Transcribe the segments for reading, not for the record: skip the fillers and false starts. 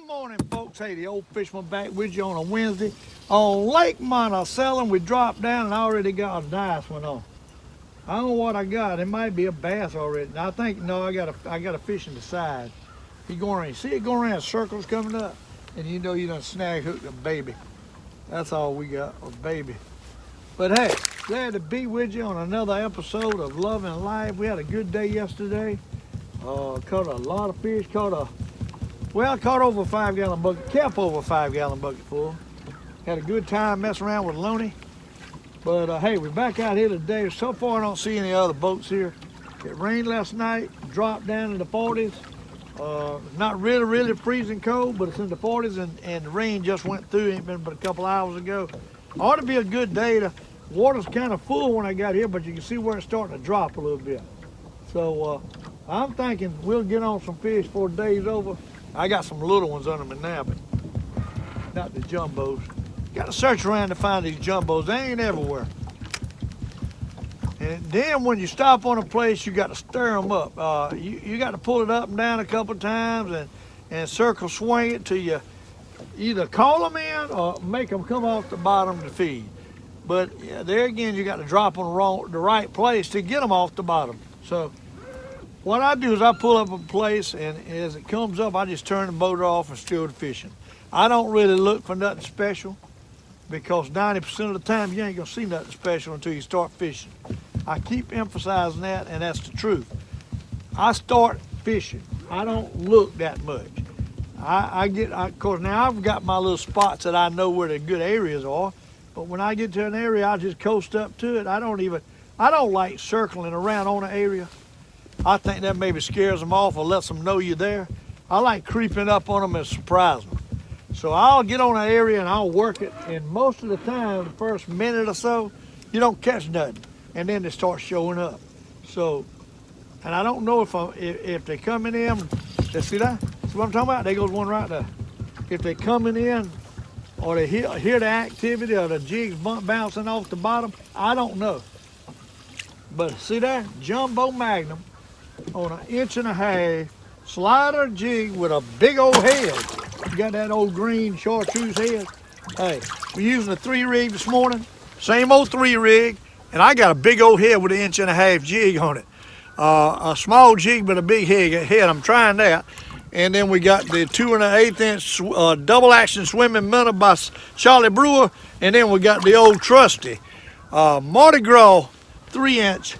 morning, folks. Hey, the Old Fisherman back with you on a Wednesday. On Lake Monticello, we dropped down and I already got a nice one on. I don't know what I got. It might be a bass already. I think, no, I got a fish in the side. He going around. You see it going around circles coming up? And you know you done snag hooked a baby. That's all we got, a baby. But hey, glad to be with you on another episode of Love and Life. We had a good day yesterday. Caught a lot of fish. Caught over a 5-gallon bucket. Kept over a 5-gallon bucket full. Had a good time messing around with Loney. But hey, we're back out here today. So far I don't see any other boats here. It rained last night, dropped down in the 40s. Not really freezing cold, but it's in the 40s, and the rain just went through. Ain't been but a couple hours ago. Ought to be a good day. The water's kind of full when I got here, but you can see where it's starting to drop a little bit. So I'm thinking we'll get on some fish before the day's over. I got some little ones under me now, but not the jumbos. Got to search around to find these jumbos. They ain't everywhere. And then when you stop on a place, you got to stir them up. You got to pull it up and down a couple times and circle swing it till you either call them in or make them come off the bottom to feed. But yeah, there again, you got to drop them the right place to get them off the bottom. So what I do is I pull up a place, and as it comes up, I just turn the motor off and still the fishing. I don't really look for nothing special, because 90% of the time you ain't gonna see nothing special until you start fishing. I keep emphasizing that, and that's the truth. I start fishing. I don't look that much. Of course, now I've got my little spots that I know where the good areas are, but when I get to an area, I just coast up to it. I don't like circling around on an area. I think that maybe scares them off or lets them know you're there. I like creeping up on them and surprising them. So I'll get on an area and I'll work it, and most of the time, the first minute or so, you don't catch nothing, and then they start showing up. So, and I don't know if they're coming in. See that? See what I'm talking about? There goes one right there. If they're coming in, or they hear the activity, or the jigs bouncing off the bottom, I don't know. But see that? Jumbo Magnum on 1.5 inch slider jig with a big old head. You got that old green chartreuse head. Hey, we're using a 3-rig this morning. Same old 3-rig, and I got a big old head with an 1.5 inch jig on it. A small jig but a big head. I'm trying that. And then we got the 2 1/8 inch double action swimming minnow by Charlie Brewer. And then we got the old trusty Mardi Gras 3-inch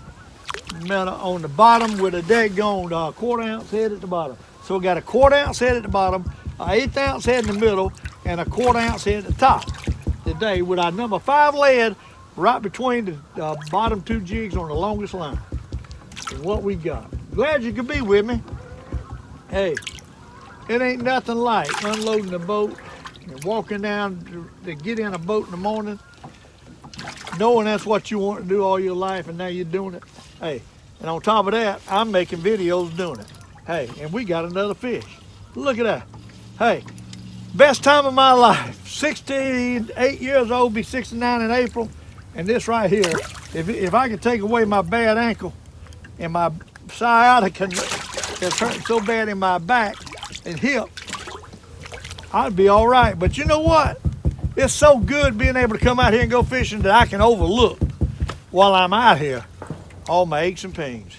minnow on the bottom with a daggone 1/4 ounce head at the bottom. So we got a 1/4 ounce head at the bottom, an 1/8 ounce head in the middle, and a 1/4 ounce head at the top today, with our number 5 lead right between the bottom 2 jigs on the longest line. And what we got. Glad you could be with me. Hey, it ain't nothing like unloading the boat and walking down to get in a boat in the morning, knowing that's what you want to do all your life, and now you're doing it. Hey, and on top of that, I'm making videos doing it. Hey, and we got another fish. Look at that. Hey, best time of my life. 68 years old, be 69 in April. And this right here, if I could take away my bad ankle and my sciatica that's hurting so bad in my back and hip, I'd be all right. But you know what? It's so good being able to come out here and go fishing that I can overlook while I'm out here all my aches and pains.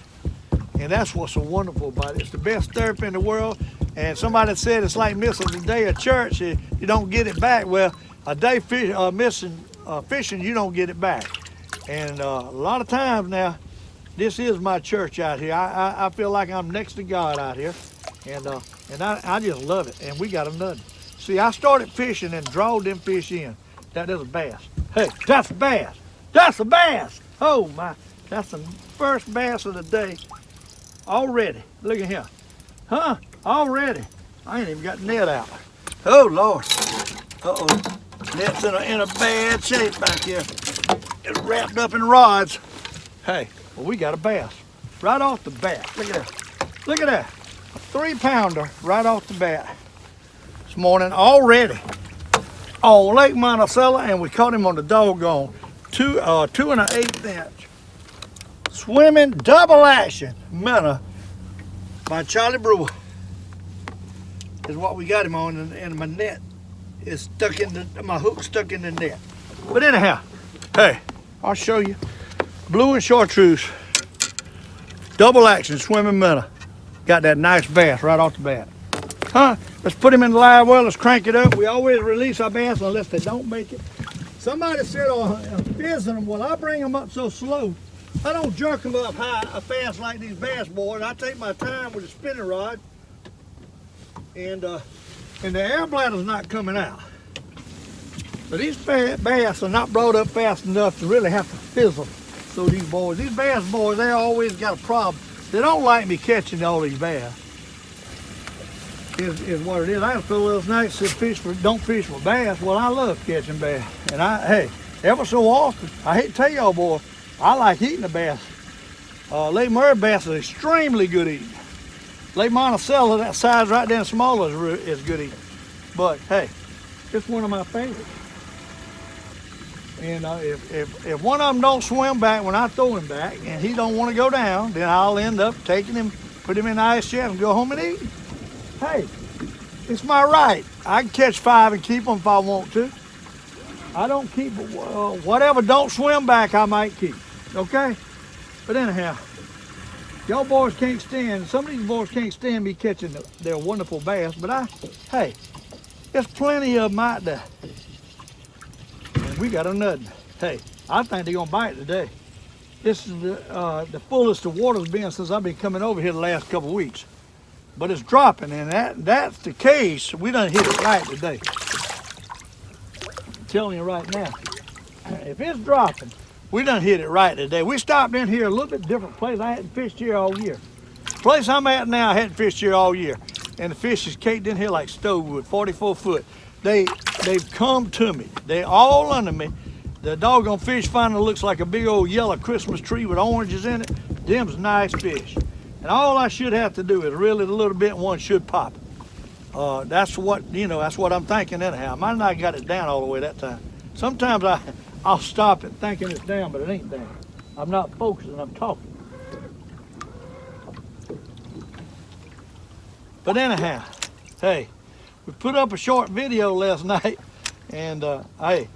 And that's what's so wonderful about it. It's the best therapy in the world. And somebody said it's like missing a day of church. You don't get it back. Well, a day missing fishing, you don't get it back. And a lot of times now, this is my church out here. I feel like I'm next to God out here. And I just love it. And we got another. See, I started fishing and drawed them fish in. That is a bass. Hey, that's a bass. That's a bass. Oh my, that's the first bass of the day already. Look at here. Huh? Already. I ain't even got the net out. Oh Lord. Uh-oh. Net's in a bad shape back here. It's wrapped up in rods. Hey, well, we got a bass right off the bat. Look at that. Look at that. A 3-pounder right off the bat this morning already on Lake Monticello, and we caught him on the doggone 2 1/8 inch swimming double action minnow by Charlie Brewer. is what we got him on, and my net is stuck in my hook stuck in the net. But anyhow, hey, I'll show you. Blue and chartreuse, double action swimming minnow. Got that nice bass right off the bat. Huh? Let's put him in the live well. Let's crank it up. We always release our bass unless they don't make it. Somebody said, "Oh, I'm fizzing them." Well, I bring them up so slow. I don't jerk them up high, fast like these bass boys. I take my time with the spinning rod, and the air bladder's not coming out. But these bass are not brought up fast enough to really have to fizzle. So these bass boys, they always got a problem. They don't like me catching all these bass. Is what it is. I feel last night said don't fish for bass. Well, I love catching bass, and hey, ever so often, I hate to tell y'all boys, I like eating the bass. Lake Murray bass is extremely good eating. Lake Monticello, that size right down smaller, is good eating. But hey, it's one of my favorites. And if one of them don't swim back when I throw him back, and he don't want to go down, then I'll end up taking him, put him in the ice chest, and go home and eat him. Hey, it's my right. I can catch 5 and keep them if I want to. I don't keep whatever don't swim back, I might keep. Okay? But anyhow, y'all boys can't stand, some of these boys can't stand me catching their wonderful bass, but hey, there's plenty of them out there. And we got a nothing. Hey, I think they're gonna bite today. This is the fullest the water's been since I've been coming over here the last couple of weeks. But it's dropping, and that's the case. We done hit it right today. I'm telling you right now, if it's dropping, we done hit it right today. We stopped in here a little bit different place. I hadn't fished here all year. The place I'm at now, I hadn't fished here all year. And the fish is caked in here like stove wood, 44 foot. They've come to me. They all under me. The doggone fish finder looks like a big old yellow Christmas tree with oranges in it. Them's nice fish. And all I should have to do is reel it a little bit and one should pop. That's what I'm thinking anyhow. I might not got it down all the way that time. Sometimes I'll stop it thinking it's down, but it ain't down. I'm not focusing, I'm talking. But anyhow, hey, we put up a short video last night, and hey,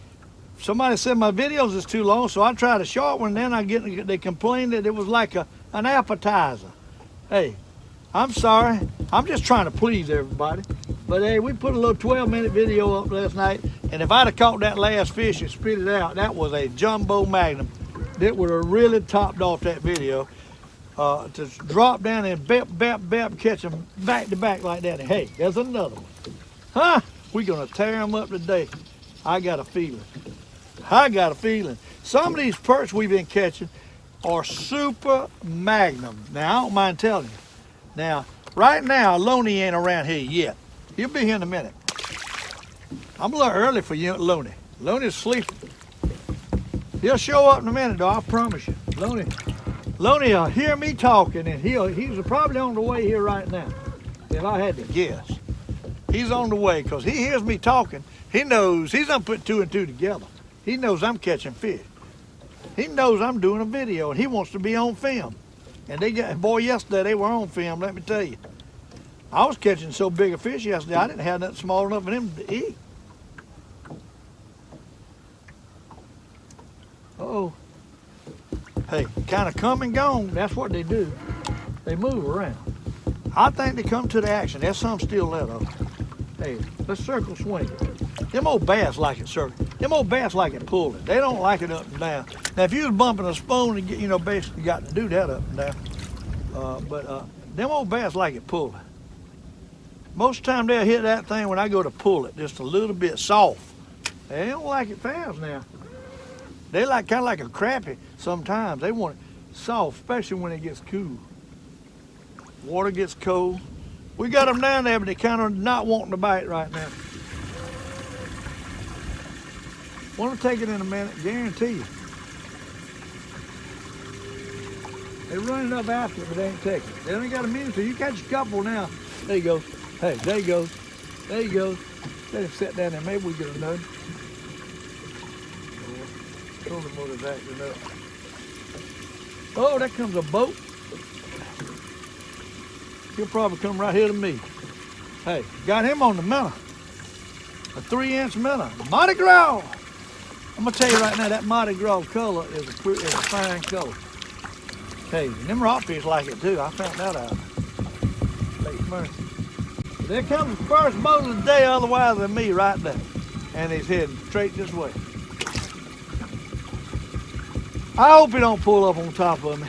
somebody said my videos is too long, so I tried a short one. Then they complained that it was like an appetizer. Hey, I'm sorry. I'm just trying to please everybody. But hey, we put a little 12-minute video up last night, and if I'd have caught that last fish and spit it out, that was a jumbo magnum. That would have really topped off that video. To drop down and bap, catch them back to back like that. And hey, there's another one. Huh? We're gonna tear them up today. I got a feeling. Some of these perch we've been catching are super magnum. Now, I don't mind telling you. Now, right now, Loney ain't around here yet. He'll be here in a minute. I'm a little early for you, Loney. Loney's sleeping. He'll show up in a minute, though, I promise you. Loney will hear me talking, and he's probably on the way here right now, if I had to guess. He's on the way, because he hears me talking. He knows, he's done put 2 and 2 together. He knows I'm catching fish. He knows I'm doing a video, and he wants to be on film. And yesterday they were on film, let me tell you. I was catching so big a fish yesterday, I didn't have nothing small enough for him to eat. Uh-oh. Hey, kind of come and gone, that's what they do. They move around. I think they come to the action. There's some still there, though. Hey, let's circle swing it. Them old bass like it circle. Them old bass like it pull it. They don't like it up and down. Now, if you was bumping a spoon, and basically got to do that up and down. But them old bass like it pull it. Most of the time they'll hit that thing when I go to pull it, just a little bit soft. They don't like it fast now. They like kind of like a crappie sometimes. They want it soft, especially when it gets cool. Water gets cold. We got them down there, but they kind of not wanting to bite right now. Want to take it in a minute, guarantee you. They're running up after it, but they ain't taking it. They only got a minute, so you catch a couple now. There you go. Hey, there you go. There you go. Let him sit down there. Maybe we get another. Told the motor's acting up. Oh, there comes a boat. He'll probably come right here to me. Hey, got him on the minnow. A 3-inch minnow. Mardi Gras. I'm gonna tell you right now, that Mardi Gras color is a fine color. Hey, them rockfish like it too. I found that out. Lake Monticello. There comes the first boat of the day otherwise than me right there. And he's heading straight this way. I hope he don't pull up on top of me.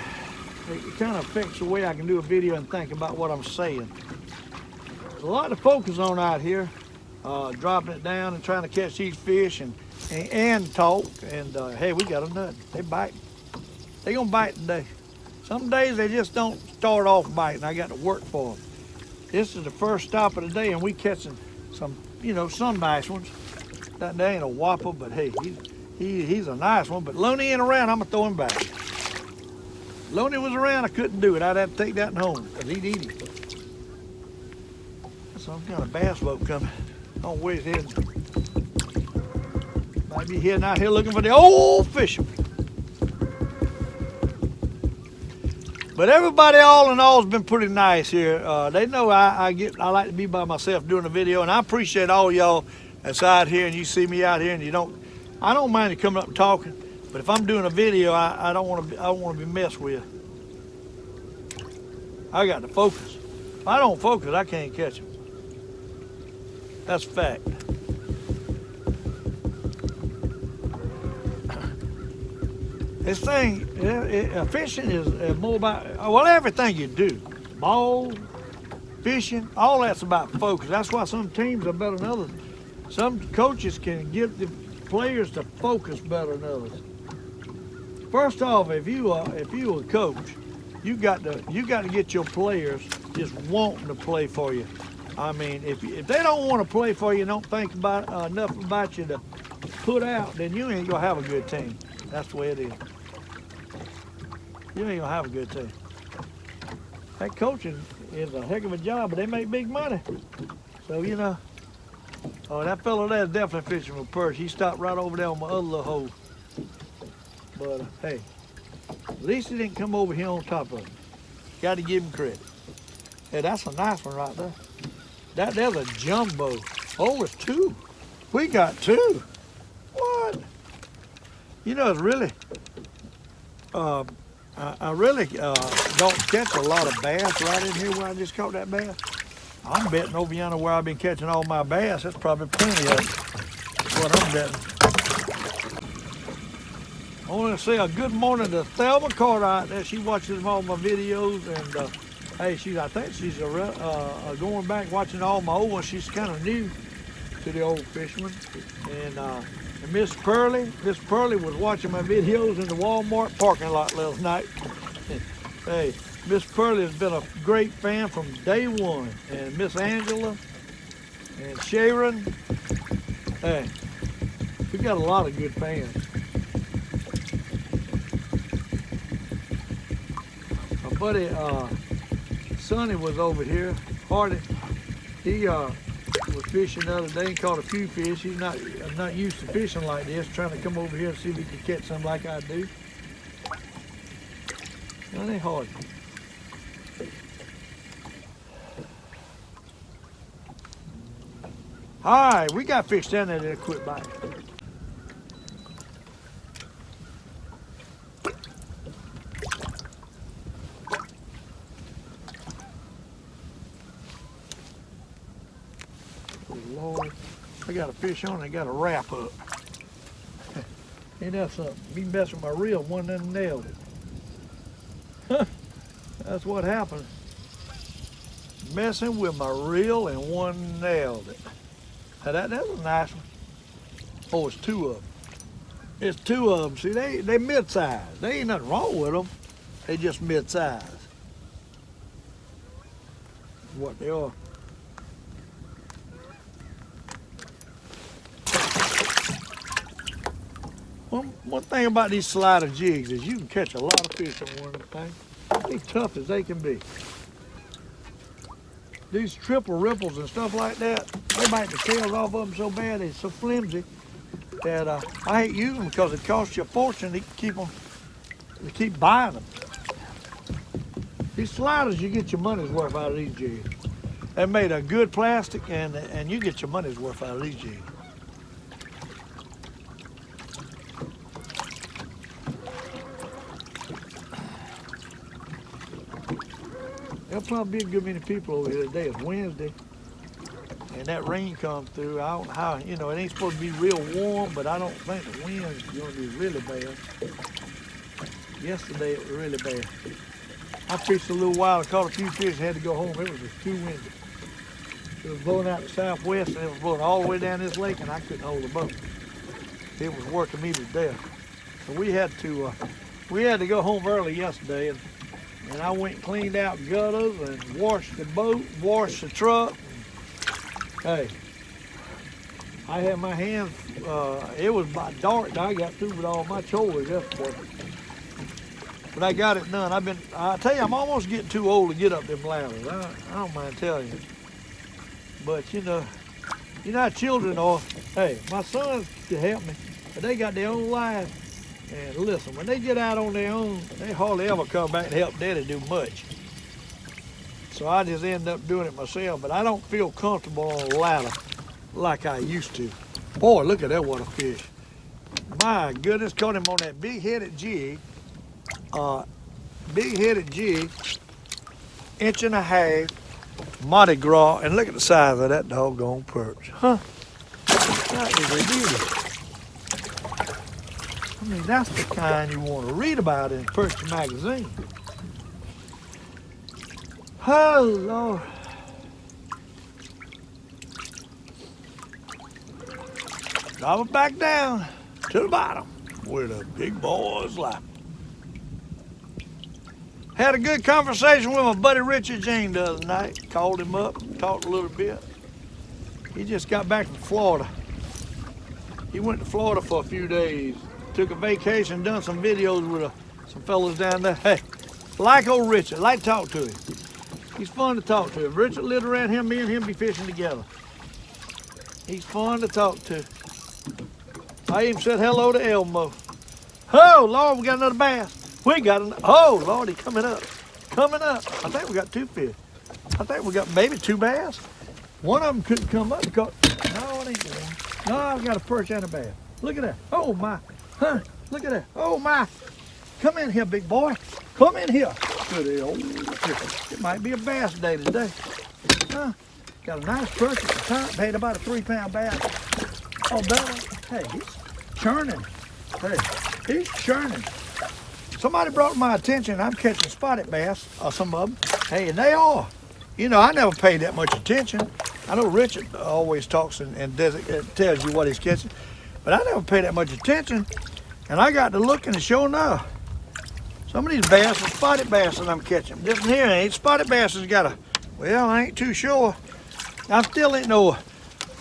It kind of affects the way I can do a video and think about what I'm saying. There's a lot to focus on out here. Dropping it down and trying to catch these fish and talk. And hey, we got them nut. They biting. They gonna bite today. Some days they just don't start off biting. I got to work for them. This is the first stop of the day, and we catching some, some nice ones. That ain't a whopper, but hey, he's a nice one. But Looney ain't around. I'm gonna throw him back. Looney was around, I couldn't do it. I'd have to take that home because he'd eat it. That's some kind of bass boat coming. I don't know where he's heading. Might be heading out here looking for the Old Fisherman. But everybody, all in all, has been pretty nice here. They know I like to be by myself doing a video, and I appreciate all y'all that's out here and you see me out here and I don't mind you coming up and talking, but if I'm doing a video, I don't want to be messed with. I got to focus. If I don't focus, I can't catch them. That's a fact. This thing, fishing is more about, well, everything you do. Ball, fishing, all that's about focus. That's why some teams are better than others. Some coaches can get the players to focus better than others. First off, if you are a coach, you got to get your players just wanting to play for you. I mean, if they don't want to play for you, don't think about enough about you to put out, then you ain't gonna have a good team. That's the way it is. You ain't gonna have a good team. That coaching is a heck of a job, but they make big money. So oh, that fellow there is definitely fishing with perch. He stopped right over there on my other little hole. But hey, at least he didn't come over here on top of it. Got to give him credit. Hey, that's a nice one right there. There's a jumbo. Oh, it's two. We got two. What? It's really, I really don't catch a lot of bass right in here where I just caught that bass. I'm betting over yonder where I've been catching all my bass. That's probably plenty of it. That's what I'm betting. I want to say a good morning to Thelma Carter out there. She watches all my videos, and hey, I think she's going back watching all my old ones. She's kind of new to the Old Fisherman. And Miss Pearlie was watching my videos in the Walmart parking lot last night. Hey, Miss Pearlie has been a great fan from day one. And Miss Angela and Sharon. Hey, we got a lot of good fans. My buddy Sonny was over here. Hardy, he was fishing the other day and caught a few fish. He's not used to fishing like this, trying to come over here and see if he can catch some like I do. That ain't hard. All right, we got fish down there that'll quit biting. Oh, Lord, I got a fish on and I got a wrap up. Ain't that something? Me messing with my reel, one of them nailed it. That's what happened. Messing with my reel and one nailed it. Now that's a nice one. Oh, it's two of them. It's two of them. See, they mid-size. There ain't nothing wrong with them. They just mid-size. What they are. One thing about these slider jigs is you can catch a lot of fish on one of them things. They're tough as they can be. These triple ripples and stuff like that, they bite the tails off of them so bad, they're so flimsy that I hate using them because it costs you a fortune to keep buying them. These sliders, you get your money's worth out of these jigs. They made a good plastic, and you get your money's worth out of these jigs. There'll probably be a good many people over here today. It's Wednesday, and that rain come through. I don't know how, you know, it ain't supposed to be real warm, but I don't think the wind's going to be really bad. Yesterday it was really bad. I fished a little while, I caught a few fish, had to go home. It was just too windy. It was blowing out the southwest, and it was blowing all the way down this lake, and I couldn't hold the boat. It was working me to death. So we had to go home early yesterday, and I went and cleaned out gutters and washed the boat, washed the truck. Hey, I had my hands, it was about dark and I got through with all my chores yesterday. But I got it done. I tell you, I'm almost getting too old to get up them ladders. I don't mind telling you. But you know how children are. Hey, my sons can help me, but they got their own lives. And listen, when they get out on their own, they hardly ever come back and help Daddy do much. So I just end up doing it myself, but I don't feel comfortable on a ladder like I used to. Boy, look at that water fish. My goodness, caught him on that big-headed jig. Inch and a half, Mardi Gras, and look at the size of that doggone perch. Huh? That is a beauty. I mean, that's the kind you want to read about in Perch magazine. Oh, Lord. Drop it back down to the bottom where the big boys lie. Had a good conversation with my buddy Richard Jean the other night. Called him up, talked a little bit. He just got back from Florida. He went to Florida for a few days. Took a vacation, done some videos with some fellas down there. Hey, like old Richard, like to talk to him. He's fun to talk to. Richard lived around him, me and him be fishing together. He's fun to talk to. I even said hello to Elmo. Oh, Lord, we got another bass. We got another, oh, Lord, he's coming up. Coming up. I think we got two fish. I think we got maybe two bass. One of them couldn't come up because, no, it ain't the one. No, I've got a perch and a bass. Look at that. Oh, my. Huh, look at that. Oh, my. Come in here, big boy. Come in here. Good old fish. It might be a bass day today. Huh? Got a nice perch at the top. Paid about a 3-pound bass. Oh, Bella. Hey, he's churning. Hey, he's churning. Somebody brought to my attention I'm catching spotted bass, or some of them. Hey, and they are. You know, I never paid that much attention. I know Richard always talks and tells you what he's catching. But I never pay that much attention, and I got to looking, and sure enough, some of these bass are spotted bass that I'm catching. This one here ain't spotted bass. Has got a, well, I ain't too sure. I still ain't no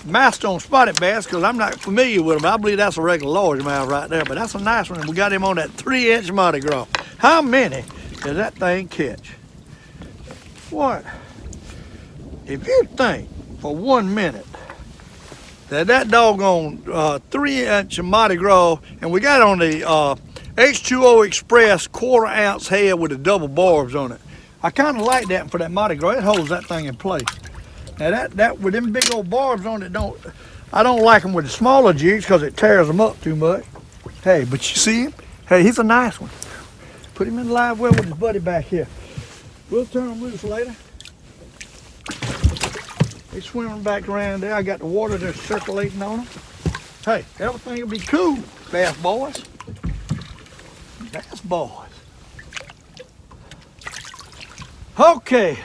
master on spotted bass because I'm not familiar with them. I believe that's a regular largemouth right there, but that's a nice one. And we got him on that 3-inch Mardi Gras. How many does that thing catch? What? If you think for 1 minute that doggone 3-inch Mardi Gras, and we got it on the H2O Express 1/4 ounce head with the double barbs on it. I kind of like that for that Mardi Gras. It holds that thing in place. Now that with them big old barbs on it, I don't like them with the smaller jigs because it tears them up too much. Hey, but you see him? Hey, he's a nice one. Put him in the live well with his buddy back here. We'll turn him loose later. He's swimming back around there. I got the water there circulating on him. Hey, everything will be cool, bass boys. Bass boys. Okay,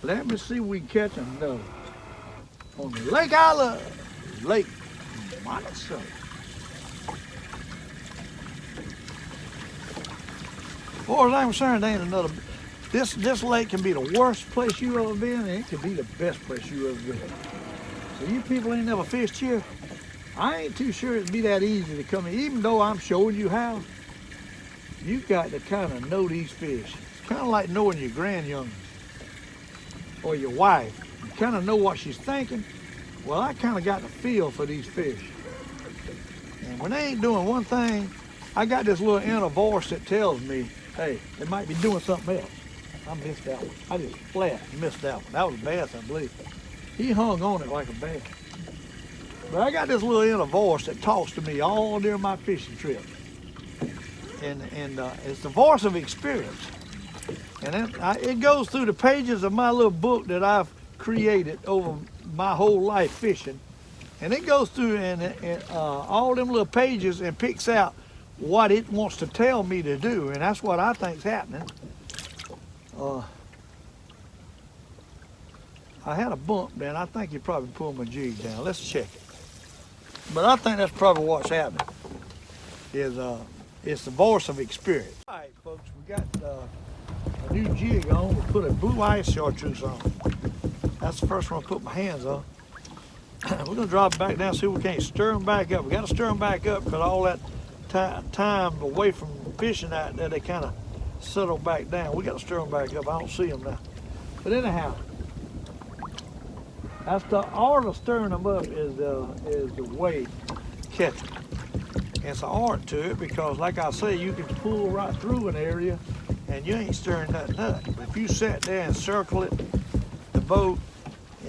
let me see if we can catch another on the Lake Island, Lake Monticello. As far as I'm concerned, there ain't another. This lake can be the worst place you ever been, and it can be the best place you ever been. So you people ain't never fished here. I ain't too sure it'd be that easy to come in, even though I'm showing you how. You got to kind of know these fish. It's kind of like knowing your grandyoungins or your wife. You kind of know what she's thinking. Well, I kind of got the feel for these fish. And when they ain't doing one thing, I got this little inner voice that tells me, hey, they might be doing something else. I missed that one. I just flat missed that one. That was a bass, I believe. He hung on it like a bass. But I got this little inner voice that talks to me all during my fishing trip. And it's the voice of experience. And it goes through the pages of my little book that I've created over my whole life fishing. And it goes through and all them little pages and picks out what it wants to tell me to do. And that's what I think's happening. I had a bump there, and I think you probably pulled my jig down. Let's check it. But I think that's probably what's happening. It's the voice of experience. All right, folks, we got a new jig on. We put a blue ice chartreuse on. That's the first one I put my hands on. We're gonna drop it back down, see if we can't stir them back up. We gotta stir them back up because all that time away from fishing out there, they kind of settle back down. We gotta stir them back up. I don't see them now. But anyhow, that's the art of stirring them up is the way catch them. It's an art to it because, like I say, you can pull right through an area and you ain't stirring nothing up. But if you sit there and circle it, the boat,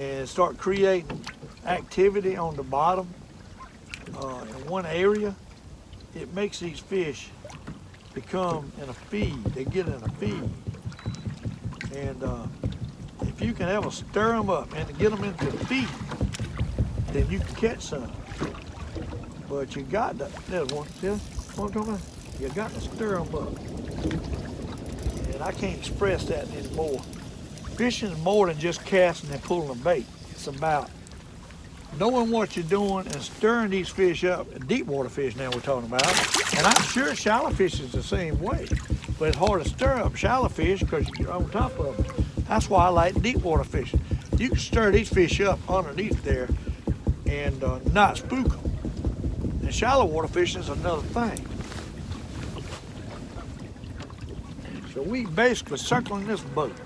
and start creating activity on the bottom in one area, it makes these fish become in a feed. They get in a feed. And if you can ever stir them up and get them into a feed, then you can catch some. But you got to, there's one, see what I'm talking about? You got to stir them up. And I can't express that anymore. Fishing is more than just casting and pulling a bait. It's about knowing what you're doing and stirring these fish up. Deep water fish now we're talking about. And I'm sure shallow fish is the same way. But it's hard to stir up shallow fish because you're on top of them. That's why I like deep water fishing. You can stir these fish up underneath there and not spook them. And shallow water fishing is another thing. So we basically circling this boat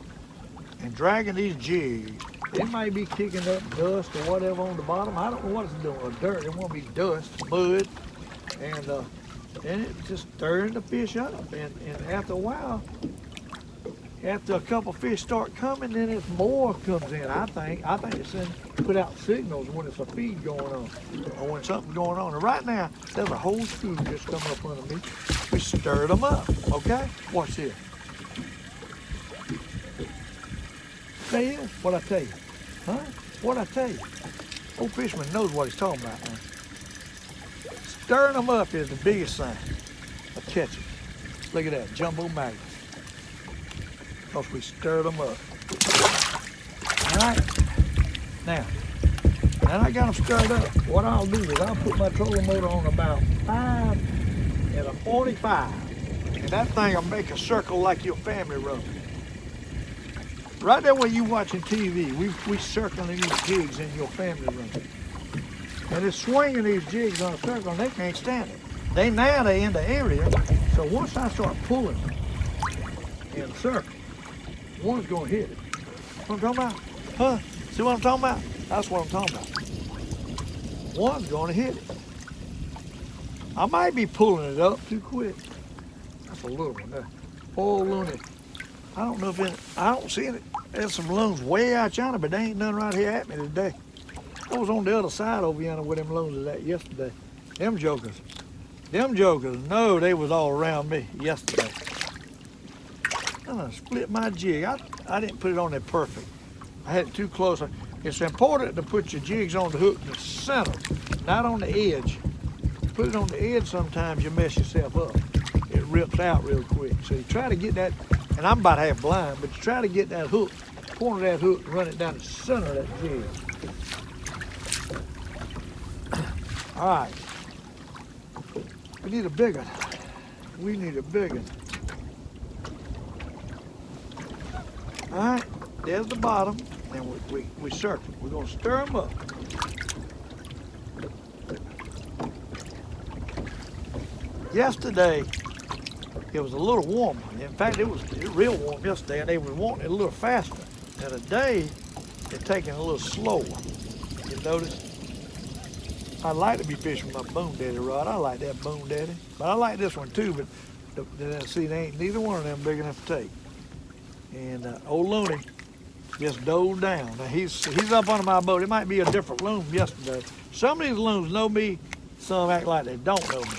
and dragging these jigs. It might be kicking up dust or whatever on the bottom. I don't know what it's doing. Or dirt. It won't be dust, mud, and it's just stirring the fish up. And after a while, after a couple fish start coming, then it's more comes in. I think it's put out signals when it's a feed going on or when something's going on. And right now, there's a whole school just coming up under me. We stirred them up. Okay, watch this. Say this, what I tell you, huh? What I tell you. Old Fisherman knows what he's talking about now. Stirring them up is the biggest sign of catching. Look at that, jumbo magnet. Because we stirred them up. All right, now I got them stirred up. What I'll do is I'll put my trolling motor on about 5 and a 45. And that thing will make a circle like your family run. Right there where you watching TV, we circling these jigs in your family room. And it's swinging these jigs on a circle and they can't stand it. They in the area, so once I start pulling them in a circle, one's gonna hit it. What I'm talking about? Huh? See what I'm talking about? That's what I'm talking about. One's gonna hit it. I might be pulling it up too quick. That's a little one there. Poor loony. I don't know if I don't see it. There's some loons way out yonder, but they ain't none right here at me today. I was on the other side over yonder where them loons was at yesterday. Them jokers, no, they was all around me yesterday. I done split my jig. I didn't put it on there perfect. I had it too close. It's important to put your jigs on the hook in the center, not on the edge. Put it on the edge, sometimes you mess yourself up. It rips out real quick. So you try to get that. And I'm about half blind, but you try to get that hook, point of that hook, and run it down the center of that jig. All right. We need a big one. We need a big one. All right, there's the bottom, and we circle. We're gonna stir them up. Yesterday, it was a little warmer. In fact, it was real warm yesterday, and they were wanting it a little faster. Now today, they're taking it a little slower. You notice? I like to be fishing with my Boom Daddy rod. I like that Boom Daddy. But I like this one too, but see, they ain't neither one of them big enough to take. And old Looney just dove down. Now he's up under my boat. It might be a different loon from yesterday. Some of these loons know me, some act like they don't know me.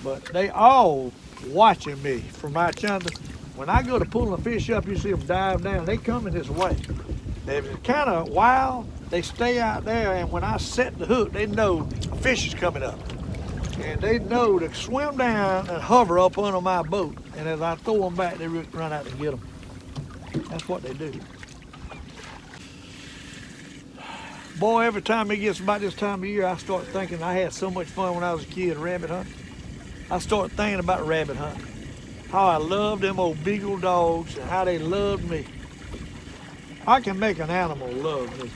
But they all watching me from my channel. When I go to pulling a fish up, you see them dive down. They coming this way. If it's kind of wild, they stay out there, and when I set the hook, they know a fish is coming up. And they know to swim down and hover up under my boat. And as I throw them back, they run out to get them. That's what they do. Boy, every time it gets about this time of year, I start thinking I had so much fun when I was a kid rabbit hunting. I start thinking about rabbit hunting. How I loved them old beagle dogs and how they loved me. I can make an animal love me.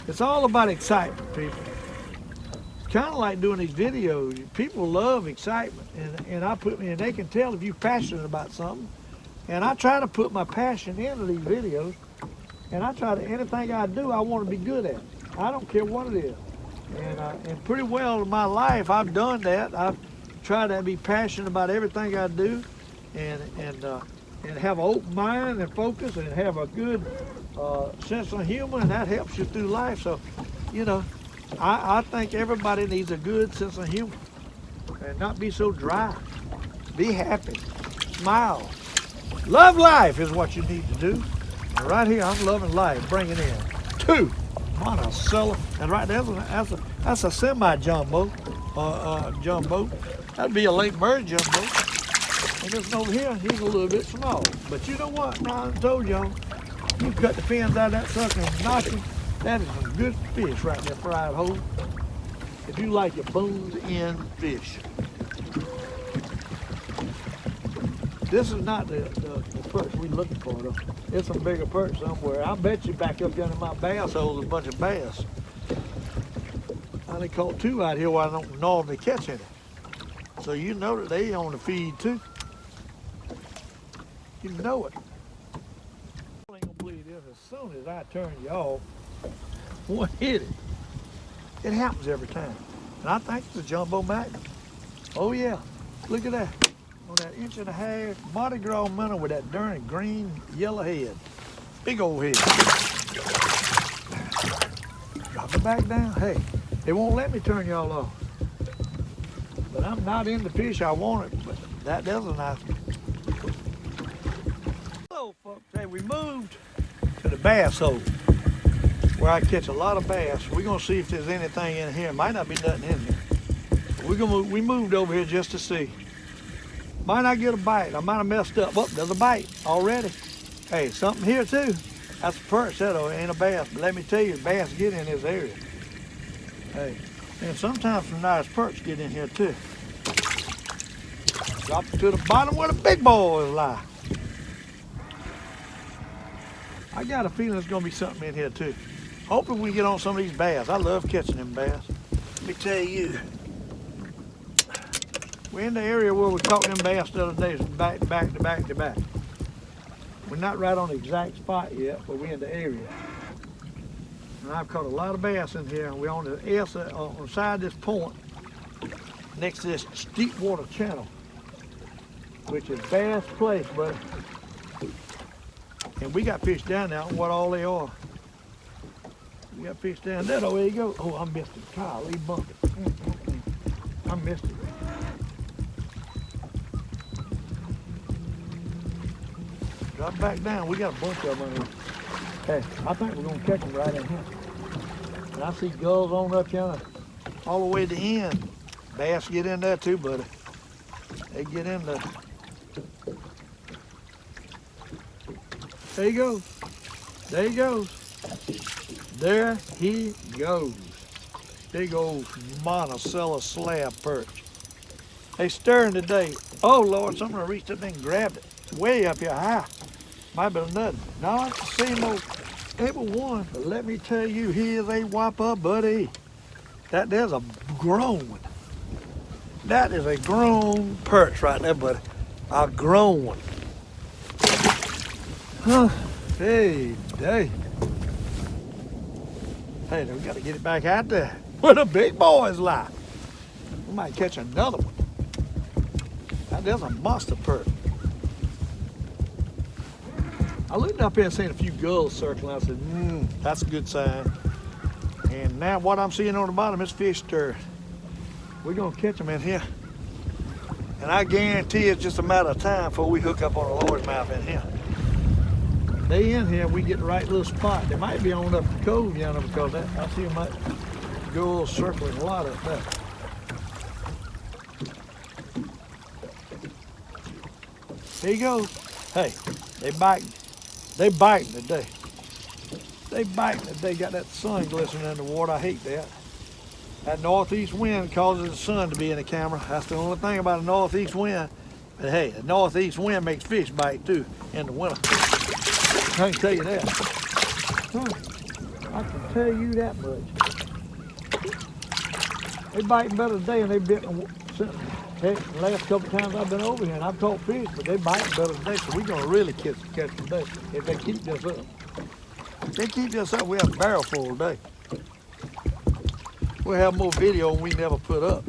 It's all about excitement, people. It's kind of like doing these videos. People love excitement, and they can tell if you're passionate about something. And I try to put my passion into these videos, and I try to, anything I do, I want to be good at. I don't care what it is. And pretty well in my life, I've done that. I've tried to be passionate about everything I do, and have an open mind and focus and have a good sense of humor, and that helps you through life. So, you know, I think everybody needs a good sense of humor and not be so dry. Be happy, smile. Love life is what you need to do. And right here, I'm loving life, bringing in 2 Monticello. And right there, that's a semi-jumbo, jumbo. That'd be a Lake Monticello jumbo. And this one over here, he's a little bit small. But you know what? Now I told y'all, you cut the fins out of that sucker and knock him. That is some good fish right there, fried whole. If you like your bones in fish. This is not the perch we're looking for though. It's some bigger perch somewhere. I bet you back up under my bass hole is a bunch of bass. I only caught 2 out here where I don't normally catch any. So you know that they on the feed too. You know it. I ain't gonna believe this. As soon as I turn you off, one hit it. It happens every time. And I think it's a jumbo magnum. Oh yeah, look at that. On that 1.5 inch Mardi Gras minnow with that darn green yellow head. Big old head. Drop it back down. Hey, it won't let me turn y'all off. But I'm not in the fish I want it, but that does a nice one. Hello folks, hey, we moved to the bass hole where I catch a lot of bass. We're gonna see if there's anything in here. Might not be nothing in there. We moved over here just to see. Might not get a bite. I might have messed up. Oh, there's a bite already. Hey, something here too. That's a perch, that ain't a bass. But let me tell you, bass get in this area. Hey, and sometimes some nice perch get in here too. Drop it to the bottom where the big boys lie. I got a feeling there's gonna be something in here too. Hopefully we can get on some of these bass. I love catching them bass. Let me tell you. We're in the area where we caught them bass the other day, back to back to back to back. We're not right on the exact spot yet, but we're in the area. And I've caught a lot of bass in here, and we're on the side of this point, next to this steep water channel, which is Bass Place, buddy. And we got fish down there, I don't know what all they are. We got fish down there, oh, there you go. Oh, I missed it, golly bucket. I missed it. Drop back down. We got a bunch of them in here. Hey, I think we're gonna catch them right in here. And I see gulls on up here all the way to the end. Bass get in there too, buddy. They get in there. There he goes. There he goes. There he goes. Big old Monticello slab perch. They stirring today. Oh Lord, someone reached up and grabbed it. Way up here high. Might be nothing. No, it's the same old able one. But let me tell you, he is a whopper, buddy. There's a grown one. That is a grown perch right there, buddy. A grown one. Huh. Hey, hey. Hey, we got to get it back out there where the big boys lie. We might catch another one. There's a monster perch. I looked up here and seen a few gulls circling. I said, that's a good sign. And now what I'm seeing on the bottom is fish stir. We're gonna catch them in here. And I guarantee it's just a matter of time before we hook up on a largemouth in here. They in here, we get the right little spot. They might be on up the cove yonder because I see them gulls circling a lot up there. There you go. Hey, they biting. They biting today. They biting today. Got that sun glistening in the water. I hate that. That northeast wind causes the sun to be in the camera. That's the only thing about a northeast wind. But hey, the northeast wind makes fish bite too in the winter. I can tell you that. I can tell you that much. They biting better today than they've bitten since the last couple times I've been over here. And I've caught fish, but they biting better today. So we're gonna really catch them today if they keep this up. If they keep this up, we have a barrel full today. We'll have more video we never put up.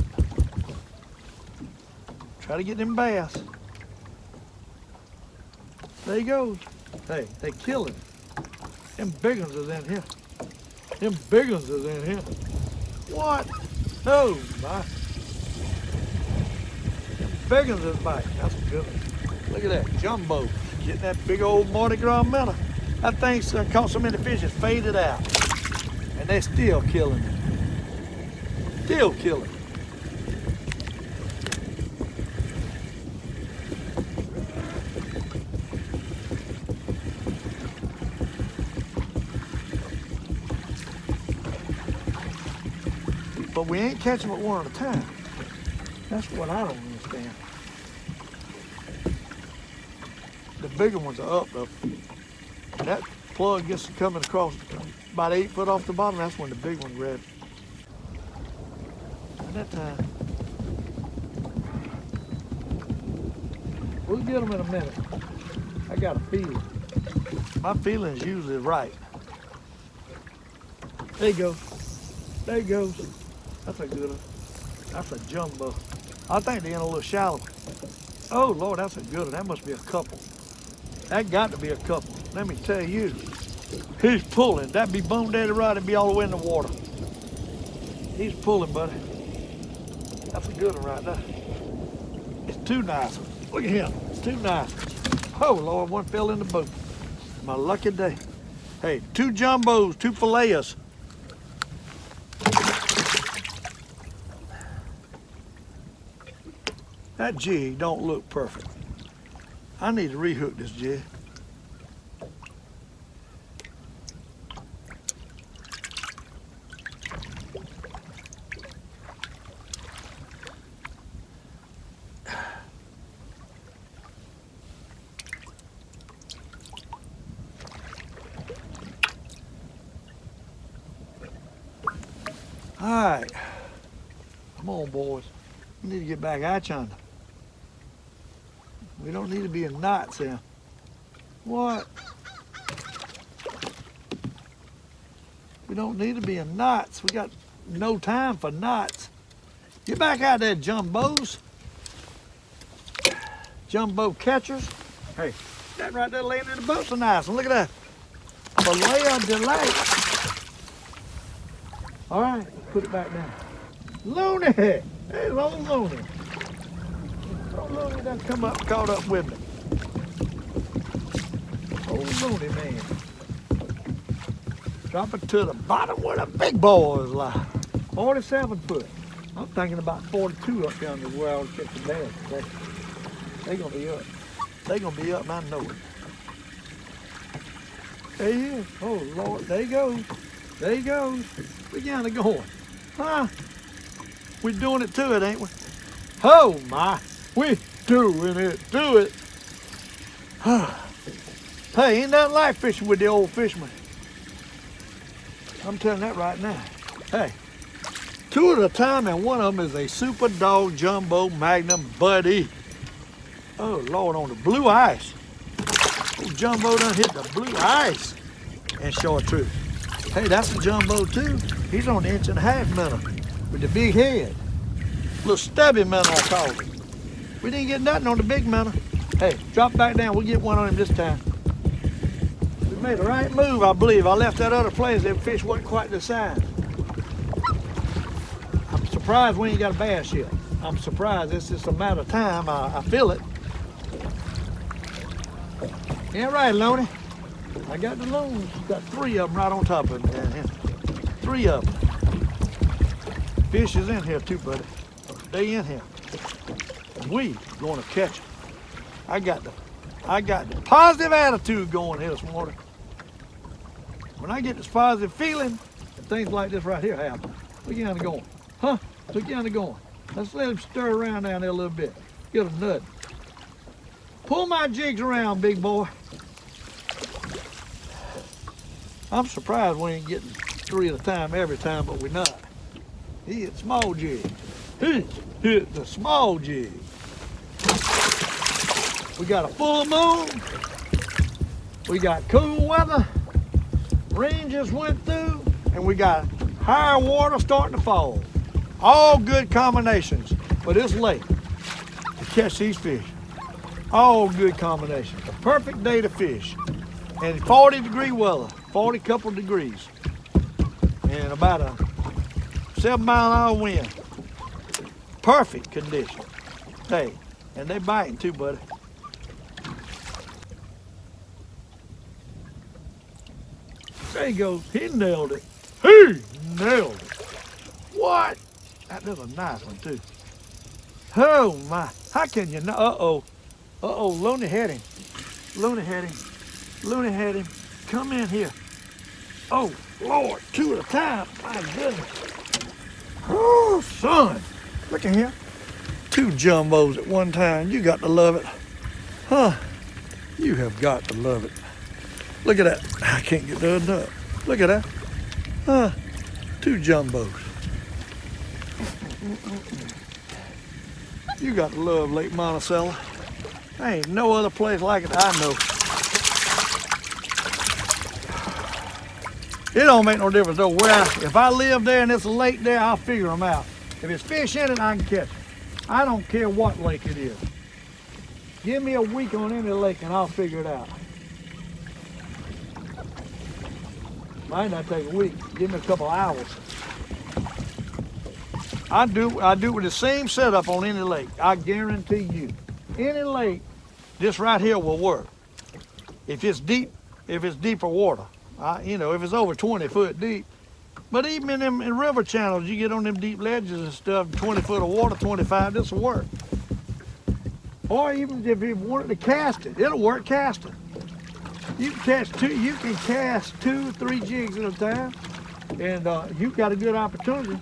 Try to get them bass. There he goes. Hey, they killing. Them big ones is in here. Them big ones is in here. What? Oh my. Them big ones is biting. That's a good one. Look at that, jumbo. Getting that big old Mardi Gras minnow. That thing's caught so many fish it's faded out. And they're still killing it. Still killing. But we ain't catching them at one at a time. That's what I don't understand. The bigger ones are up though. That plug gets coming across about 8 foot off the bottom. That's when the big one grabbed. That time. We'll get them in a minute. I got a feeling. My feeling is usually right. There you go. There he goes. That's a good one. That's a jumbo. I think they're in a little shallow. Oh Lord, that's a good one. That must be a couple. That got to be a couple. Let me tell you. He's pulling. That'd be Bone Daddy Rod and be all the way in the water. He's pulling, buddy. That's a good one right there. It's two nice ones. Look at him. It's two nice ones. Oh Lord, one fell in the boat. My lucky day. Hey, 2 jumbos, 2 fillets. That jig don't look perfect. I need to rehook this jig. All right, come on, boys. We need to get back out yonder. We don't need to be in knots here. What? We don't need to be in knots. We got no time for knots. Get back out there, jumbos. Jumbo catchers. Hey, that right there laying in the boat's a nice one. Look at that. Filet of delight. All right, put it back down. Looney, hey, old Looney. Old Looney done come up, caught up with me. Old Looney, man. Drop it to the bottom where the big boys lie. 47 foot. I'm thinking about 42 up yonder where I'll catch the bass today. They're gonna be up. They're gonna be up, and I know it. There he is. Oh Lord, there he goes. There he goes. We're yonder going. Huh? We're doing it to it, ain't we? Oh my, we're doing it to it. Hey, ain't nothing like fishing with the old fisherman. I'm telling that right now. Hey, 2 at a time, and one of them is a Super Dog Jumbo Magnum Buddy. Oh Lord, on the blue ice. Old Jumbo done hit the blue ice. And short truth. Hey, that's a jumbo too. He's on the 1.5 inch minnow with the big head. Little stubby minnow, I call it. We didn't get nothing on the big minnow. Hey, drop back down. We'll get one on him this time. made the right move, I believe. I left that other place, that fish wasn't quite the size. I'm surprised we ain't got a bass yet. I'm surprised. It's just a matter of time. I feel it. Yeah, right, Loney. I got the loons. Got 3 of them right on top of them down here. 3 of them. Fish is in here too, buddy. They in here. We gonna catch them. I got the positive attitude going here this morning. When I get this positive feeling, things like this right here happen. Look at him going. Huh? Look at him going. Let's let him stir around down there a little bit. Get a nut. Pull my jigs around, big boy. I'm surprised we ain't getting 3 at a time every time, but we're not. He hit small jig. He hit the small jig. We got a full moon. We got cool weather. Rain just went through, and we got higher water starting to fall. All good combinations for this lake to catch these fish. All good combinations. The perfect day to fish. And 40-degree weather, 40 couple degrees. And about a 7-mile-an-hour wind. Perfect condition. Hey, and they biting too, buddy. There he goes. He nailed it. He nailed it. What? That's a nice one too. Oh my. How can you know? Uh-oh. Uh-oh. Loney had him. Loney had him. Loney had him. Come in here. Oh, Lord. 2 at a time. My goodness. Oh, son. Look at here. 2 jumbos at one time. You got to love it. Huh. You have got to love it. Look at that. I can't get done up. Look at that. Huh. 2 jumbos. You got to love Lake Monticello. There ain't no other place like it I know. It don't make no difference though where if I live there and there's a lake there, I'll figure them out. If there's fish in it, I can catch them. I don't care what lake it is. Give me a week on any lake and I'll figure it out. Might not take a week. Give me a couple hours. I do with the same setup on any lake. I guarantee you. Any lake, this right here will work. If it's deep, if it's deeper water. You know, if it's over 20 foot deep. But even in them in river channels, you get on them deep ledges and stuff, 20 foot of water, 25, this will work. Or even if you wanted to cast it, it'll work casting. You can cast 2, 3 jigs at a time, and you've got a good opportunity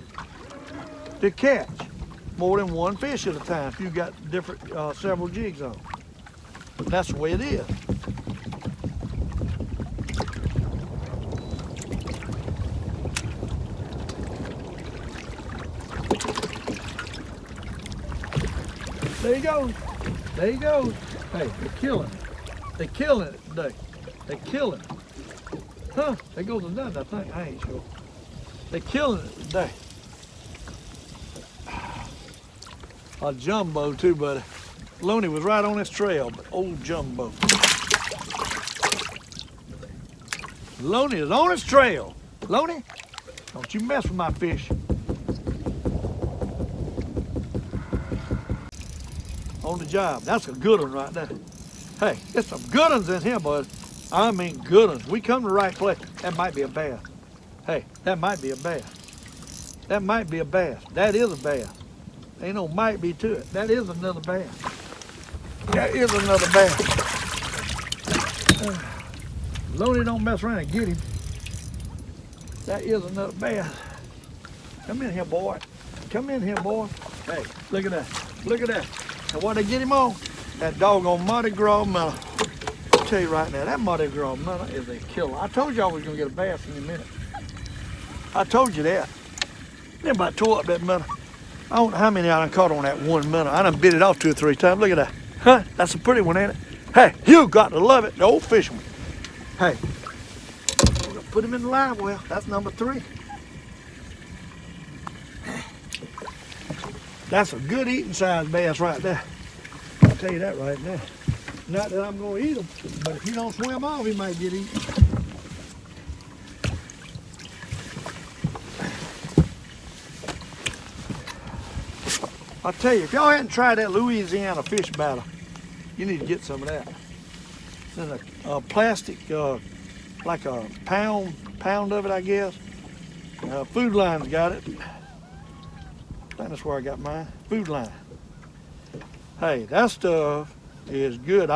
to catch more than 1 fish at a time if you've got different several jigs on. That's the way it is. There you go. There you go. Hey, they're killing it. They're killing it today. They're killing it. Huh? There goes another, I think. I ain't sure. They're killing it today. A jumbo too, buddy. Loney was right on this trail, but old jumbo. Loney is on his trail. Loney, don't you mess with my fish. On the job. That's a good one right there. Hey, there's some good ones in here, bud. I mean good ones. We come to the right place. That might be a bass. Hey, that might be a bass. That might be a bass. That is a bass. Ain't no might be to it. That is another bass. That is another bass. Loney don't mess around and get him. That is another bass. Come in here, boy. Come in here, boy. Hey, look at that. Look at that. And what they get him on? That doggone Mardi Gras minnow. I'll tell you right now, that Mardi Gras minnow is a killer. I told you I was gonna get a bass in a minute. I told you that. Everybody tore up that minnow. I don't know how many I done caught on that one minnow. I done bit it off 2 or 3 times. Look at that. Huh? That's a pretty one, ain't it? Hey, you got to love it. The Old Fisherman. Hey, we're gonna put him in the live well. That's number 3. That's a good eating size bass right there. I'll tell you that right now. Not that I'm gonna eat him, but if he don't swim off, he might get eaten. I'll tell you, if y'all hadn't tried that Louisiana fish batter, you need to get some of that. It's in a plastic, like a pound of it, I guess. Food Line's got it. I think that's where I got mine. Food Line. Hey, that stuff is good.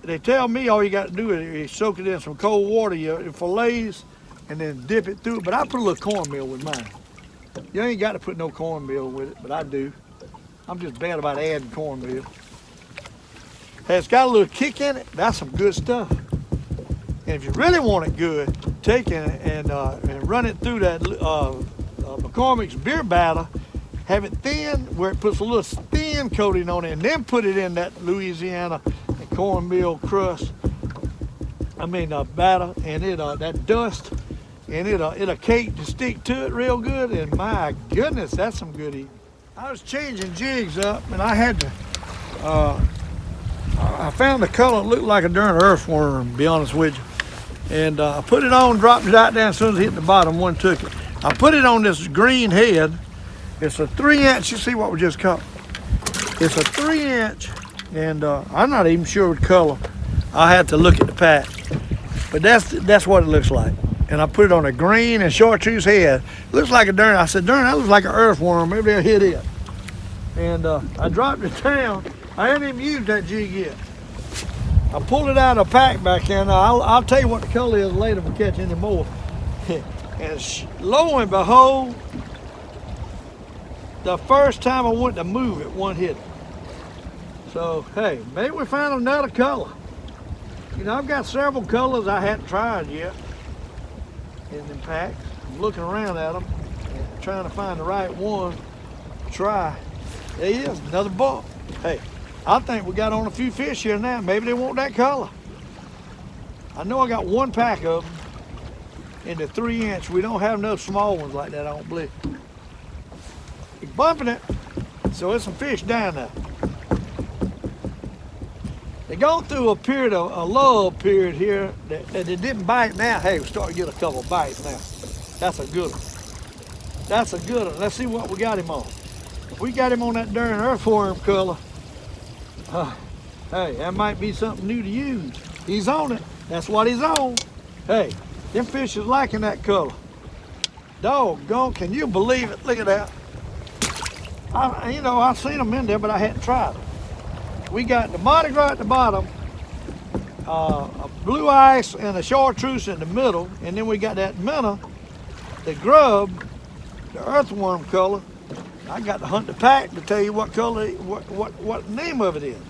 They tell me all you got to do is soak it in some cold water, your fillets, and then dip it through it. But I put a little cornmeal with mine. You ain't got to put no cornmeal with it, but I do. I'm just bad about adding cornmeal. Hey, it's got a little kick in it. That's some good stuff. And if you really want it good, take it and run it through that McCormick's beer batter. Have it thin, where it puts a little thin coating on it, and then put it in that Louisiana and cornmeal crust. Batter, and that dust, and it'll cake to stick to it real good. And my goodness, that's some good eating. I was changing jigs up, and I had to. I found the color that looked like a darn earthworm, to be honest with you. And I put it on, dropped it right down. As soon as it hit the bottom, one took it. I put it on this green head. It's a 3-inch. You see what we just caught? It's a 3-inch, and I'm not even sure what color. I had to look at the pack, but that's what it looks like. And I put it on a green and chartreuse head. Looks like a darn. I said, darn, that looks like an earthworm. Maybe I'll hit it. And I dropped it down. I haven't even used that jig yet. I pulled it out of the pack back there. Now, I'll tell you what the color is later if we catch any more. And lo and behold, the first time I went to move it, one hit it. So, hey, maybe we found another color. You know, I've got several colors I hadn't tried yet in the packs. I'm looking around at them and trying to find the right one to try. There he is, another buck. Hey, I think we got on a few fish here now. Maybe they want that color. I know I got one pack of them in the 3-inch. We don't have no small ones like that, I don't believe. He's bumping it, so there's some fish down there. They're going through a period of a lull period here that they didn't bite now. Hey, we're starting to get a couple of bites now. That's a good one. That's a good one. Let's see what we got him on. If we got him on that darn earthworm color, hey, that might be something new to use. He's on it. That's what he's on. Hey, them fish is liking that color. Doggone, can you believe it? Look at that. I've seen them in there, but I hadn't tried them. We got the Mardi Gras at the bottom, a blue ice and a chartreuse in the middle, and then we got that minnow, the grub, the earthworm color. I got to hunt the pack to tell you what color, what name of it is.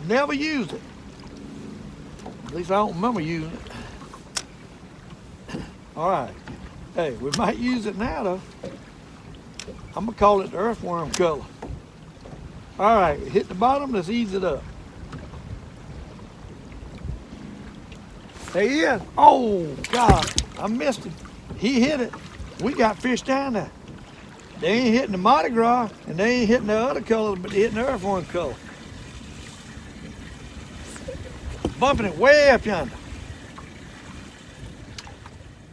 Never used it. At least I don't remember using it. All right. Hey, we might use it now though. I'm gonna call it the earthworm color. All right, hit the bottom, let's ease it up. There he is. Oh God, I missed him. He hit it. We got fish down there. They ain't hitting the Mardi Gras, and they ain't hitting the other colors, but they're hitting the earthworm color. Bumping it way up yonder.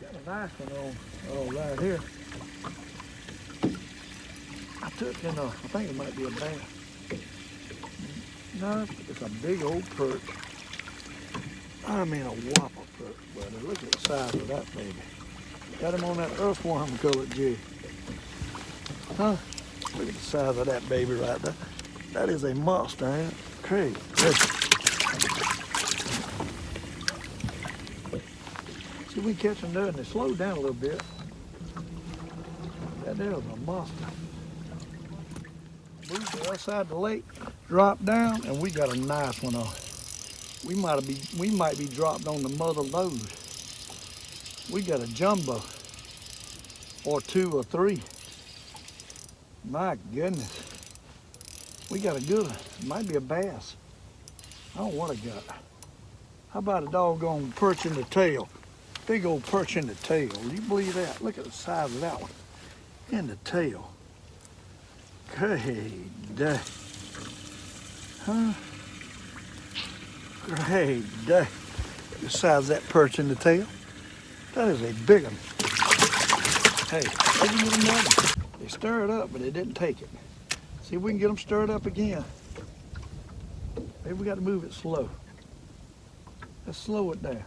Got a nice one on right here. I took in I think it might be a bass. No, it's a big old perch. I mean a whopper perch, buddy. Look at the size of that baby. Got him on that earthworm colored jig. Huh? Look at the size of that baby right there. That is a monster, ain't it? Crazy. See, we catch them there and they slow down a little bit. That there is a monster. Moved to the other side of the lake, dropped down, and we got a nice one on. We might be dropped on the mother lode. We got a jumbo, or 2 or 3. My goodness. We got a good one. It might be a bass. I don't know what I got. How about a doggone perch in the tail? Big old perch in the tail. Do you believe that? Look at the size of that one. In the tail. Great day. Huh? Great day. The size of that perch in the tail. That is a big one. Hey, let me get another one. They stir it up, but they didn't take it. See if we can get them stirred up again. Maybe we got to move it slow. Let's slow it down.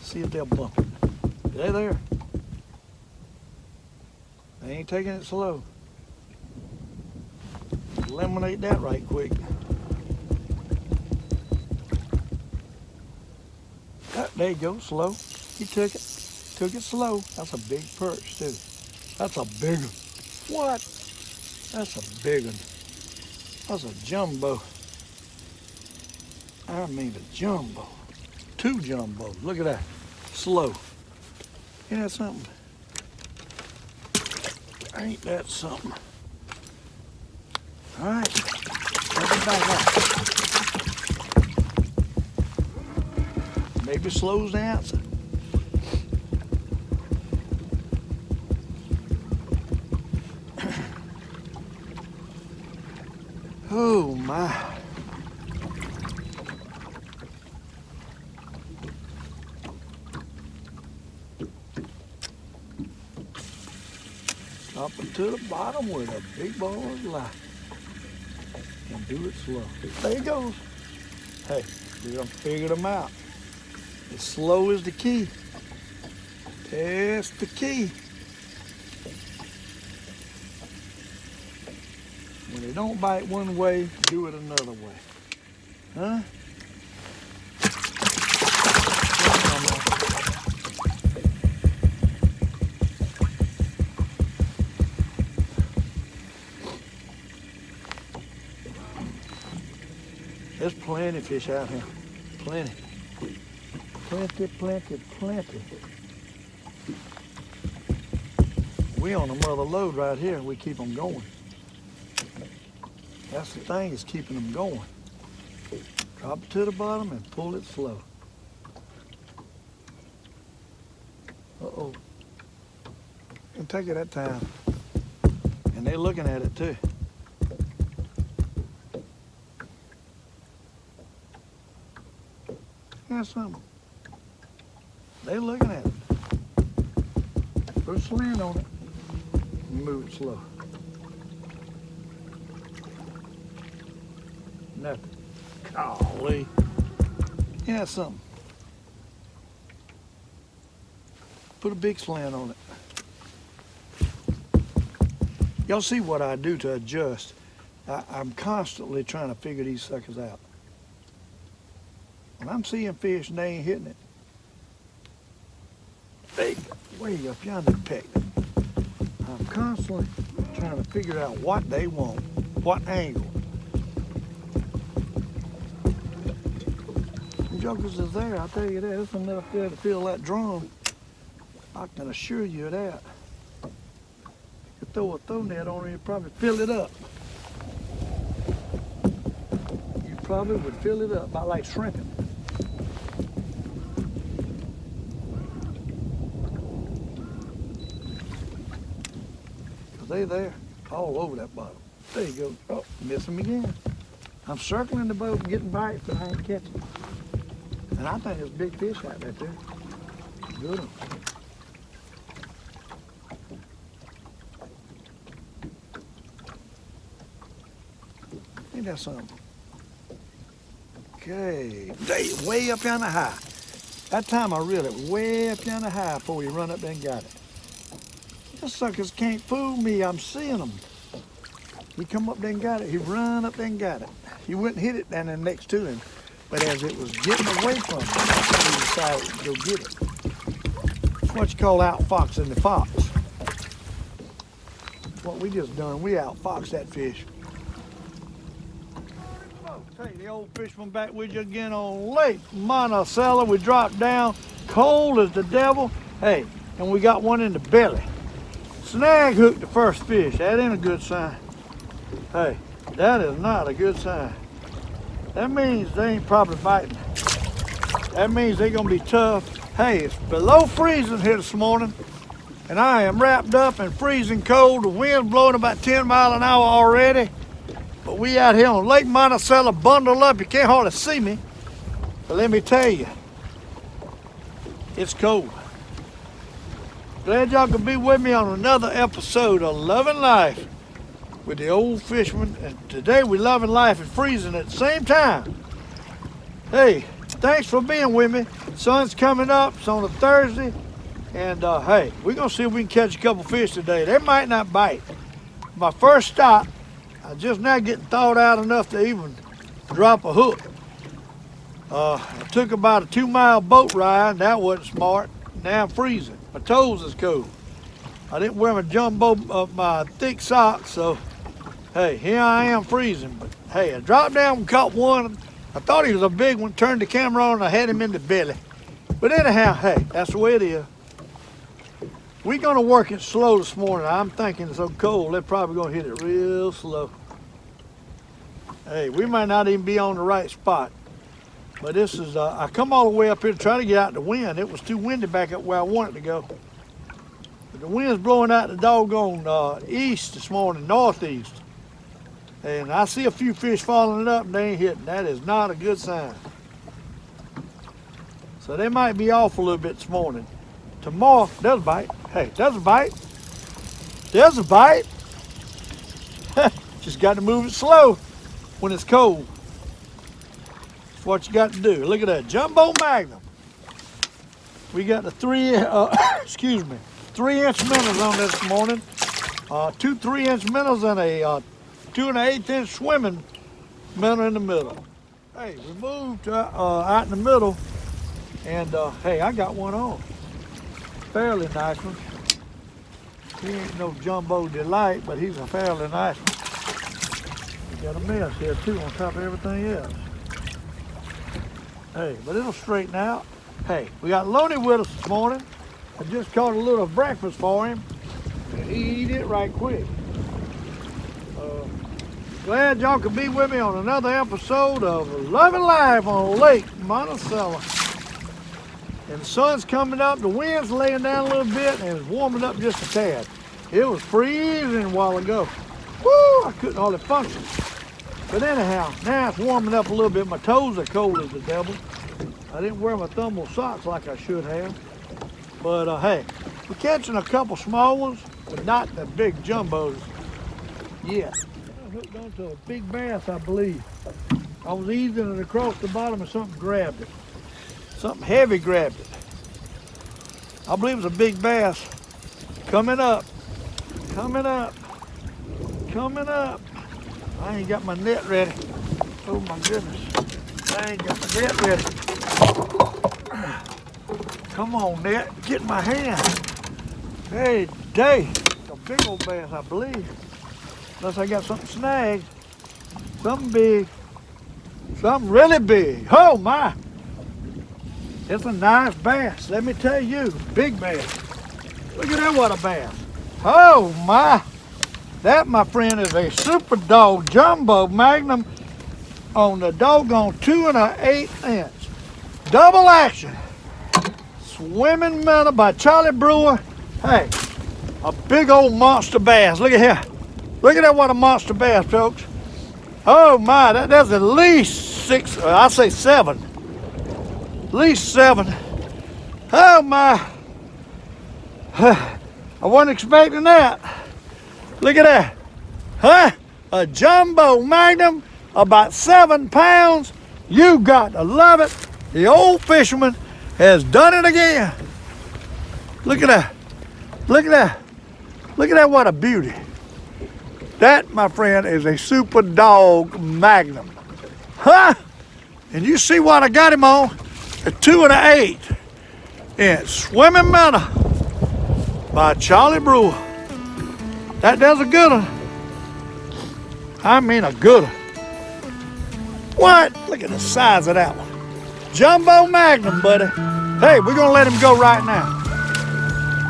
See if they'll bump it. They're there. They ain't taking it slow. Eliminate that right quick. There you go, slow. He took it. Took it slow. That's a big perch too. That's a big one. What? That's a big one. That's a jumbo. I mean a jumbo. 2 jumbos. Look at that. Slow. Ain't that something? Ain't that something? All right. Take it back out. Maybe slows the answer. Oh my. Up to the bottom where the big balls lie. And do it slow. There he goes. Hey, we done figured them out. As slow is the key. That's the key. When they don't bite one way, do it another way. Huh? There's plenty of fish out here. Plenty. Plenty, plenty, plenty. We on another load right here and we keep them going. That's the thing, is keeping them going. Drop it to the bottom and pull it slow. Uh-oh. It'll take it that time. And they're looking at it too. That's something. They looking at it. Put a slant on it. Move it slow. Nothing. Golly. Yeah, something. Put a big slant on it. Y'all see what I do to adjust. I'm constantly trying to figure these suckers out. When I'm seeing fish and they ain't hitting it, they way up yonder pecking. I'm constantly trying to figure out what they want, what angle. The jokers is there, I'll tell you that. There's enough there to fill that drum. I can assure you of that. You throw a throw net on it, you'd probably fill it up. You probably would fill it up, about like shrimping. They there, all over that bottom. There you go. Oh, miss them again. I'm circling the boat and getting bites, but I ain't catching. And I think there's big fish out there too. Good one. Ain't that something? Okay, they way up yonder high. That time I reeled it way up yonder high before he run up there and got it. These suckers can't fool me, I'm seeing them. He come up there and got it, he run up there and got it. He wouldn't hit it down there next to him, but as it was getting away from him, he decided to go get it. It's what you call outfoxing the fox. What we just done, we outfoxed that fish. Hey, the Old Fisherman back with you again on Lake Monticello. We dropped down, cold as the devil. Hey, and we got one in the belly. Snag hooked the first fish. That ain't a good sign. Hey, that is not a good sign. That means they ain't probably biting. That means they're gonna be tough. Hey, it's below freezing here this morning, and I am wrapped up in freezing cold. The wind's blowing about 10 miles an hour already. But we out here on Lake Monticello, bundled up. You can't hardly see me. But let me tell you, it's cold. Glad y'all could be with me on another episode of Loving Life with the Old Fisherman. And today we loving life and freezing at the same time. Hey, thanks for being with me. Sun's coming up. It's on a Thursday. And hey, we're going to see if we can catch a couple fish today. They might not bite. My first stop, I just now getting thawed out enough to even drop a hook. I took about a 2-mile boat ride. That wasn't smart. Now I'm freezing. My toes is cold. I didn't wear my thick socks, so hey, here I am freezing. But hey, I dropped down and caught one. I thought he was a big one, turned the camera on, and I had him in the belly. But anyhow, hey, that's the way it is. We're gonna work it slow this morning. I'm thinking it's so cold, they're probably gonna hit it real slow. Hey, we might not even be on the right spot. But this is, I come all the way up here to try to get out the wind. It was too windy back up where I wanted to go. But the wind's blowing out the doggone east this morning, northeast. And I see a few fish falling up and they ain't hitting. That is not a good sign. So they might be off a little bit this morning. Tomorrow, there's a bite. Hey, there's a bite. There's a bite. Just got to move it slow when it's cold. That's what you got to do. Look at that jumbo magnum. We got the 3-inch minnows on this morning. 2 3-inch minnows and a 2 1/8-inch swimming minnow in the middle. Hey, we moved out in the middle, and hey, I got one on. Fairly nice one. He ain't no jumbo delight, but he's a fairly nice one. We got a mess here too on top of everything else. Hey, but it'll straighten out. Hey, we got Loney with us this morning. I just caught a little breakfast for him, and he eat it right quick. Glad y'all could be with me on another episode of Loving Life on Lake Monticello. And the sun's coming up, the wind's laying down a little bit, and it's warming up just a tad. It was freezing a while ago. Woo, I couldn't hardly function. But anyhow, now it's warming up a little bit. My toes are cold as the devil. I didn't wear my thermal socks like I should have. But hey, we're catching a couple small ones, but not the big jumbos yet. I hooked onto a big bass, I believe. I was easing it across the bottom and something grabbed it. Something heavy grabbed it. I believe it was a big bass. Coming up, coming up, coming up. I ain't got my net ready. Oh my goodness. I ain't got my net ready. Come on, net, get in my hand. Hey, day. A big old bass, I believe. Unless I got something snagged. Something big. Something really big. Oh my. It's a nice bass, let me tell you. Big bass. Look at that, what a bass. Oh my. That, my friend, is a super dog jumbo magnum on the doggone 2 1/8-inch. Double action. Swimming minnow by Charlie Brewer. Hey, a big old monster bass. Look at here. Look at that, what a monster bass, folks. Oh my, that's at least 6, I say 7. At least 7. Oh my. I wasn't expecting that. Look at that. Huh? A jumbo magnum, about 7 pounds. You got to love it. The Old Fisherman has done it again. Look at that. Look at that. Look at that, what a beauty. That, my friend, is a super dog magnum. Huh? And you see what I got him on? A 2 1/8-inch swimming minnow by Charlie Brewer. That's a good one. I mean a good one. What? Look at the size of that one. Jumbo magnum, buddy. Hey, we're gonna let him go right now.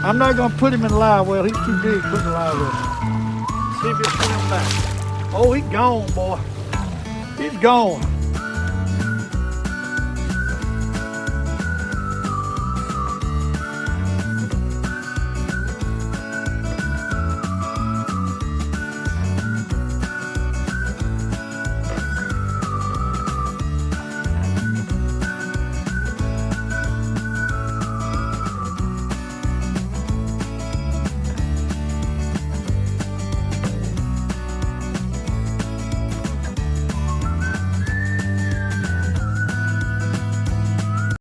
I'm not gonna put him in live well. He's too big to put in live well. See if he'll swim back. Oh, he's gone, boy. He's gone.